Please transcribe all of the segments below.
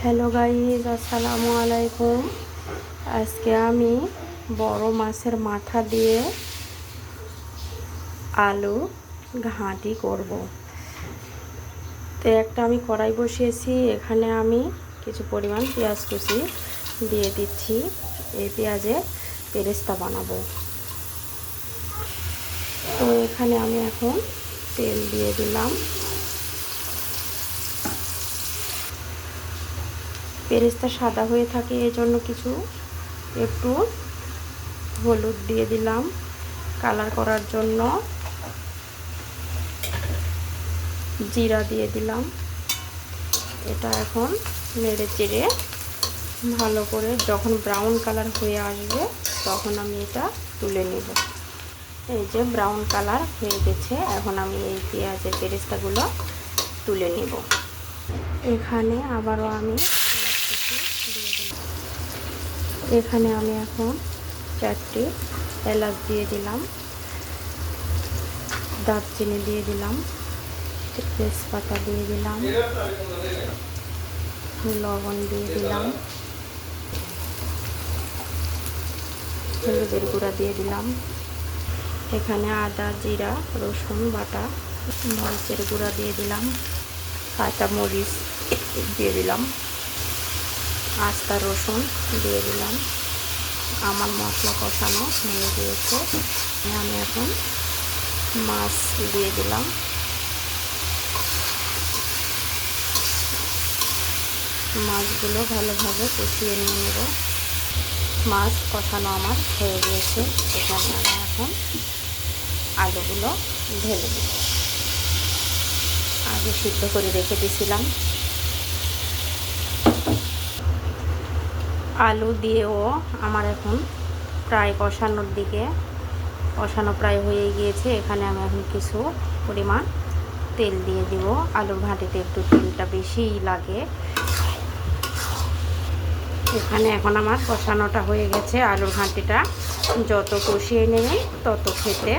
Hello guys, আসসালামু আলাইকুম। আজকে আমি বড় মাছের মাথা দিয়ে আলু ঘাঁটি করব। তো একটা আমি কড়াই বসিয়েছি, এখানে আমি কিছু পরিমাণ পেঁয়াজ কুচি দিয়ে দিচ্ছি। এই পেঁয়াজে বেরেস্তা বানাবো। তো এখানে আমি এখন তেল দিয়ে দিলাম। বেরেস্তা সাদা হয়ে থাকে, এজন্য একটু হলুদ দিয়ে দিলাম কালার করার জন্য। জিরা দিয়ে দিলাম। এটা এখন নেড়ে চেড়ে ভালো করে যখন ব্রাউন কালার হয়ে আসবে তখন আমি এটা তুলে নেব। এই যে ব্রাউন কালার হয়ে গেছে, এখন আমি এই পেঁয়াজের বেরেস্তাগুলো তুলে নেব। এখানে আবারও আমি দিয়ে দিলাম। এখানে আমি এখন 4টি এলাচ দিয়ে দিলাম, দারচিনি দিয়ে দিলাম, তেজপাতা দিয়ে দিলাম, লবণ দিয়ে দিলাম, হলুদের গুঁড়া দিয়ে দিলাম। এখানে আদা, জিরা, রসুন বাটা, মরিচের গুঁড়া দিয়ে দিলাম, কাঁচা মরিচ দিয়ে দিলাম, আস্তা রসুন দিয়ে দিলাম। আমার মশলা কষানো হয়ে গিয়েছে। আমি এখন মাছ দিয়ে দিলাম। মাছগুলো ভালোভাবে কষিয়ে নিয়ে নেব। মাছ কষানো আমার হয়ে গিয়েছে। এখানে আমি এখন আলুগুলো ঢেলে দেব। আগে সিদ্ধ করে রেখে দিয়েছিলাম। আলু দিয়েও আমার এখন প্রায় কষানো প্রায় হয়ে গিয়েছে। এখানে আমি এখন কিছু পরিমাণ তেল দিয়ে দিব। আলুর ঘাঁটিতে একটু তেলটা বেশিই লাগে। এখানে এখন আমার কষানোটা হয়ে গেছে। আলুর ঘাঁটিটা যত কষিয়ে নেবে তত খেতে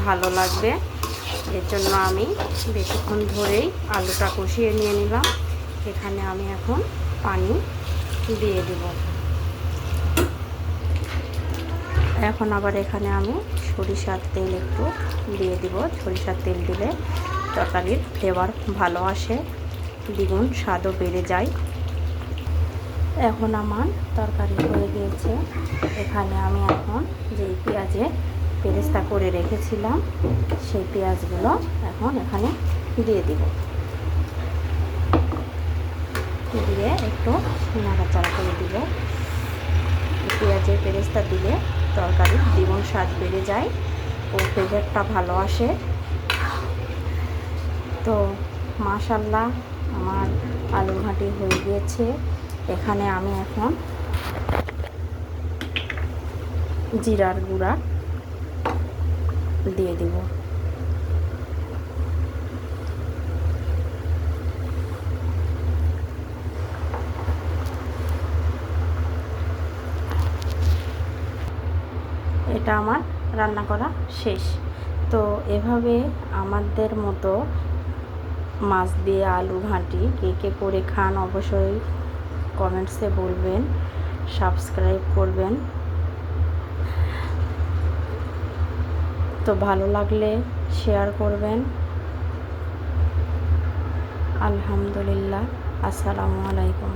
ভালো লাগবে। এর জন্য আমি বেশিক্ষণ ধরেই আলুটা কষিয়ে নিয়ে নিলাম। এখানে আমি এখন পানি দিয়ে দিব। এখন আবার এখানে আমি সরিষার তেল একটু দিয়ে দিব। সরিষার তেল দিলে তরকারির ফ্লেভার ভালো আসে, দ্বিগুণ স্বাদও বেড়ে যায়। এখন আমার তরকারি হয়ে গিয়েছে। এখানে আমি এখন যেই পেঁয়াজের বেরেস্তা করে রেখেছিলাম সেই পেঁয়াজগুলো এখন এখানে দিয়ে দিব। দিয়ে একটু নাড়াচাড়া করে দিব। পেঁয়াজের বেরেস্তা দিলে তরকারির দ্বিগুণ স্বাদ বেড়ে যায় ও ফ্লেভারটা ভালো আসে। তো মাশাআল্লাহ আমার আলু ঘাঁটি হয়ে গিয়েছে। এখানে আমি এখন জিরার গুঁড়া দিয়ে দিব। এটা আমার রান্না করা শেষ। তো এভাবে আমাদের মতো মাছ দিয়ে আলু ঘাঁটি কে কে করে খান অবশ্যই কমেন্টসে বলবেন, সাবস্ক্রাইব করবেন। তো ভালো লাগলে শেয়ার করবেন। আলহামদুলিল্লাহ। আসসালামু আলাইকুম।